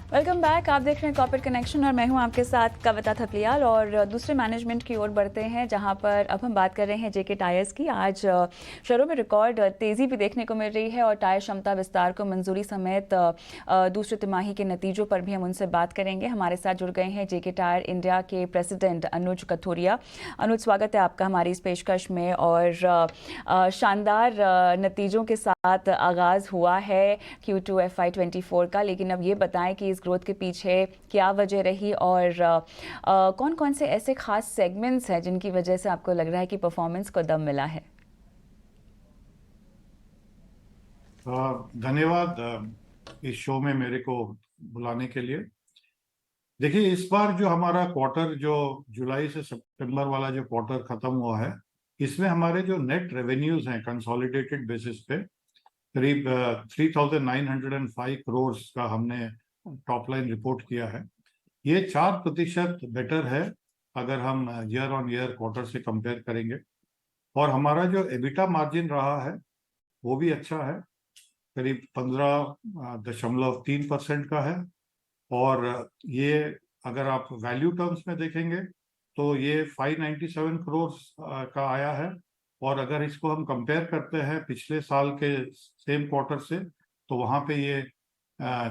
Welcome back. आप देख रहे हैं कॉर्पोरेट कनेक्शन और मैं हूं आपके साथ कविता थपलियाल। और दूसरे मैनेजमेंट की ओर बढ़ते हैं जहां पर अब हम बात कर रहे हैं जेके टायर्स की। आज शेयरों में रिकॉर्ड तेज़ी भी देखने को मिल रही है और टायर क्षमता विस्तार को मंजूरी समेत दूसरे तिमाही के नतीजों पर भी हम उनसे बात करेंगे। हमारे साथ जुड़ गए हैं जेके टायर इंडिया के प्रेसिडेंट अनुज कथोरिया। अनुज, स्वागत है आपका हमारी इस पेशकश में। और शानदार नतीजों के साथ आगाज़ हुआ है Q2 FY24 का, लेकिन अब ये बताएं कि इस ग्रोथ के पीछे क्या वजह रही और कौन कौन से ऐसे खास सेगमेंट्स हैं जिनकी वजह से आपको लग रहा है कि परफॉर्मेंस को दम मिला है। धन्यवाद इस शो में मेरे को बुलाने के लिए। देखिए, इस बार जो हमारा क्वार्टर, जो जुलाई से सितंबर वाला जो क्वार्टर खत्म हुआ है, इसमें हमारे जो नेट रेवेन्यूज हैं कंसोलिडेटेड बेसिस पे करीब 3,905 करोड़ का हमने टॉप लाइन रिपोर्ट किया है। ये 4% बेटर है अगर हम ईयर ऑन ईयर क्वार्टर से कंपेयर करेंगे। और हमारा जो एबिटा मार्जिन रहा है वो भी अच्छा है, करीब 15.3% का है। और ये अगर आप वैल्यू टर्म्स में देखेंगे तो ये 597 करोड़ का आया है। और अगर इसको हम कंपेयर करते हैं पिछले साल के सेम क्वार्टर से, तो वहाँ पे ये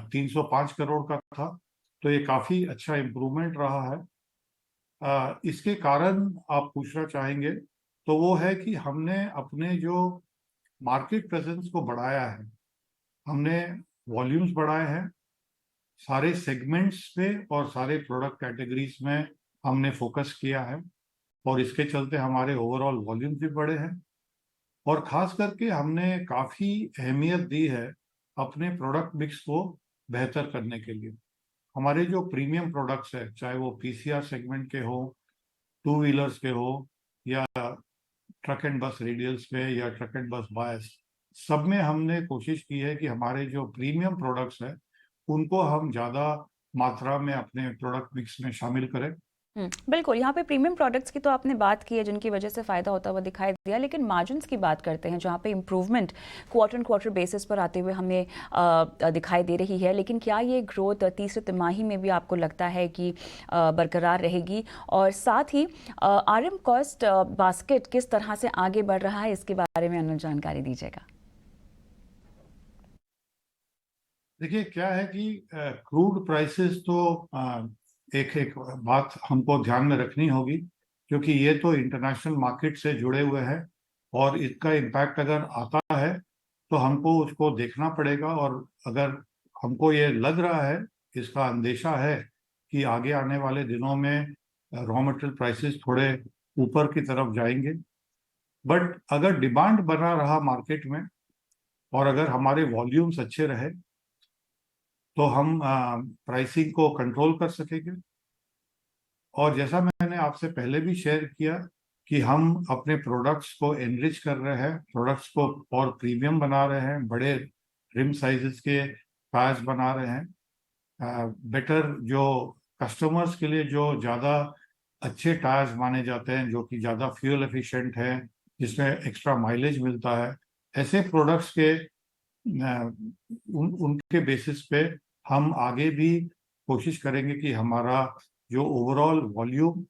305 करोड़ का था। तो ये काफ़ी अच्छा इम्प्रूवमेंट रहा है। इसके कारण आप पूछना चाहेंगे तो वो है कि हमने अपने जो मार्केट प्रेजेंस को बढ़ाया है, हमने वॉल्यूम्स बढ़ाए हैं सारे सेगमेंट्स पे और सारे प्रोडक्ट कैटेगरीज में हमने फोकस किया है। और इसके चलते हमारे ओवरऑल वॉल्यूम्स भी बढ़े हैं। और खास करके हमने काफ़ी अहमियत दी है अपने प्रोडक्ट मिक्स को बेहतर करने के लिए। हमारे जो प्रीमियम प्रोडक्ट्स है, चाहे वो पीसीआर सेगमेंट के हो, टू व्हीलर्स के हो, या ट्रक एंड बस रेडियल्स में, या ट्रक एंड बस बायस, सब में हमने कोशिश की है कि हमारे जो प्रीमियम प्रोडक्ट्स हैं उनको हम ज़्यादा मात्रा में अपने प्रोडक्ट मिक्स में शामिल करें। बिल्कुल, यहाँ पे प्रीमियम प्रोडक्ट्स की तो आपने बात की है जिनकी वजह से फ़ायदा होता हुआ दिखाई दिया, लेकिन मार्जिन्स की बात करते हैं जहाँ पे improvement quarter and quarter basis पर आते हुए हमें दिखाई दे रही है। लेकिन क्या ये ग्रोथ तीसरे तिमाही में भी आपको लगता है कि बरकरार रहेगी? और साथ ही RM कॉस्ट बास्केट किस तरह से आगे बढ़ रहा है, इसके बारे में अनुज जानकारी दीजिएगा। देखिए, क्या है कि क्रूड प्राइसेस तो एक एक बात हमको ध्यान में रखनी होगी, क्योंकि ये तो इंटरनेशनल मार्केट से जुड़े हुए हैं। और इसका इम्पैक्ट अगर आता है तो हमको उसको देखना पड़ेगा। और अगर हमको ये लग रहा है, इसका अंदेशा है कि आगे आने वाले दिनों में रॉ मटेरियल प्राइसेस थोड़े ऊपर की तरफ जाएंगे। बट अगर डिमांड बना रहा मार्केट में और अगर हमारे वॉल्यूम्स अच्छे रहे तो हम प्राइसिंग को कंट्रोल कर सकेंगे। और जैसा मैंने आपसे पहले भी शेयर किया कि हम अपने प्रोडक्ट्स को एनरिच कर रहे हैं, प्रोडक्ट्स को और प्रीमियम बना रहे हैं, बड़े रिम साइजेस के टायर्स बना रहे हैं, बेटर जो कस्टमर्स के लिए जो ज़्यादा अच्छे टायर्स माने जाते हैं, जो कि ज़्यादा फ्यूल एफिशिएंट हैं, जिसमें एक्स्ट्रा माइलेज मिलता है, ऐसे प्रोडक्ट्स के उनके बेसिस पे हम आगे भी कोशिश करेंगे कि हमारा जो ओवरऑल वॉल्यूम,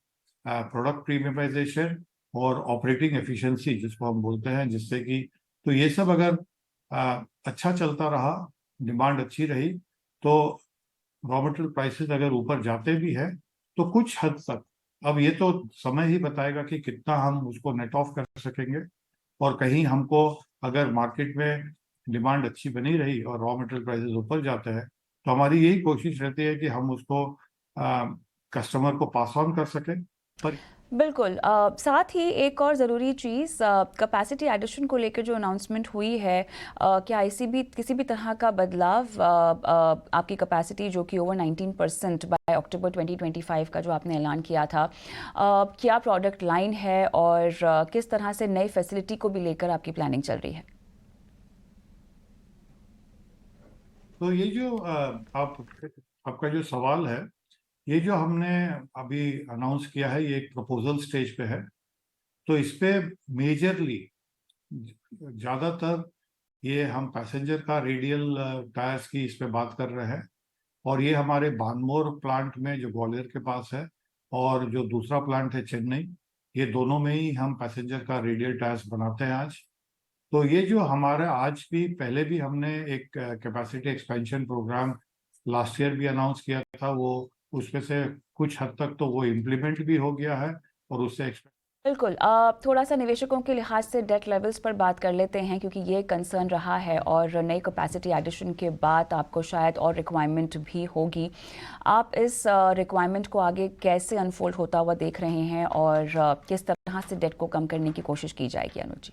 प्रोडक्ट प्रीमियमाइजेशन और ऑपरेटिंग एफिशिएंसी जिसको हम बोलते हैं, जिससे कि तो ये सब अगर अच्छा चलता रहा, डिमांड अच्छी रही, तो रॉ मटेरियल प्राइसेस अगर ऊपर जाते भी हैं तो कुछ हद तक, अब ये तो समय ही बताएगा कि कितना हम उसको नेट ऑफ कर सकेंगे। और कहीं हमको अगर मार्केट में डिमांड अच्छी बनी रही और रॉ मटेरियल प्राइसेस ऊपर जाते हैं, तो हमारी यही कोशिश रहती है कि हम उसको कस्टमर को पास ऑन कर सकें। पर बिल्कुल। साथ ही एक और ज़रूरी चीज़, कैपेसिटी एडिशन को लेकर जो अनाउंसमेंट हुई है, क्या किसी भी तरह का बदलाव आपकी कैपेसिटी जो कि ओवर 19% बाय अक्टूबर 2025 का जो आपने ऐलान किया था, क्या प्रोडक्ट लाइन है और किस तरह से नई फैसिलिटी को भी लेकर आपकी प्लानिंग चल रही है? तो ये जो आपका जो सवाल है, ये जो हमने अभी अनाउंस किया है, ये एक प्रपोजल स्टेज पे है। तो इस पे मेजरली ज़्यादातर ये हम पैसेंजर का रेडियल टायर्स की इस पे बात कर रहे हैं। और ये हमारे बानमोर प्लांट में जो ग्वालियर के पास है, और जो दूसरा प्लांट है चेन्नई, ये दोनों में ही हम पैसेंजर का रेडियल टायर्स बनाते हैं आज। तो ये जो हमारा आज भी, पहले भी हमने एक capacity expansion program last year भी अनाउंस किया था, वो उसमें से कुछ हद तक तो वो इम्प्लीमेंट भी हो गया है, और उससे बिल्कुल। थोड़ा सा निवेशकों के लिहाज से डेट लेवल्स पर बात कर लेते हैं, क्योंकि ये कंसर्न रहा है और नई कैपेसिटी एडिशन के बाद आपको शायद और रिक्वायरमेंट भी होगी। आप इस रिक्वायरमेंट को आगे कैसे अनफोल्ड होता हुआ देख रहे हैं और किस तरह से डेट को कम करने की कोशिश की जाएगी अनुज जी?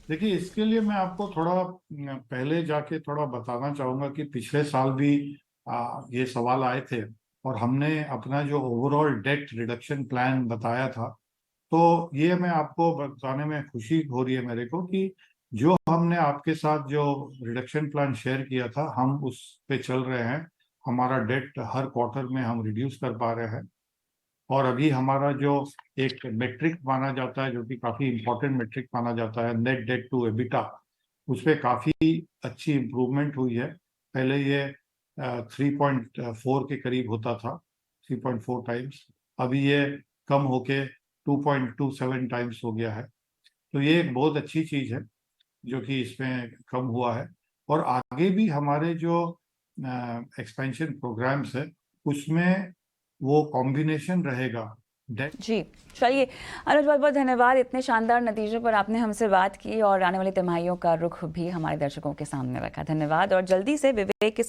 देखिए, इसके लिए मैं आपको थोड़ा पहले जाके थोड़ा बताना चाहूंगा कि पिछले साल भी ये सवाल आए थे, और हमने अपना जो ओवरऑल डेट रिडक्शन प्लान बताया था। तो ये मैं आपको बताने में खुशी हो रही है मेरे को कि जो हमने आपके साथ जो रिडक्शन प्लान शेयर किया था, हम उस पे चल रहे हैं। हमारा डेट हर क्वार्टर में हम रिड्यूस कर पा रहे हैं, और अभी हमारा जो एक मेट्रिक माना जाता है, जो कि काफी इंपॉर्टेंट मेट्रिक माना जाता है, नेट डेट टू एबिटा, उस पर काफी अच्छी इम्प्रूवमेंट हुई है। पहले ये 3.4 के करीब होता था, 3.4 टाइम्स। अभी ये कम होके 2.27 टाइम्स हो गया है। तो ये एक बहुत अच्छी चीज है जो कि इसमें कम हुआ है। और आगे भी हमारे जो एक्सपेंशन प्रोग्राम्स है, उसमें वो कॉम्बिनेशन रहेगा। जी, चलिए अनुज, बहुत बहुत धन्यवाद। इतने शानदार नतीजों पर आपने हमसे बात की और आने वाली तिमाहियों का रुख भी हमारे दर्शकों के सामने रखा। धन्यवाद, और जल्दी से विवेक के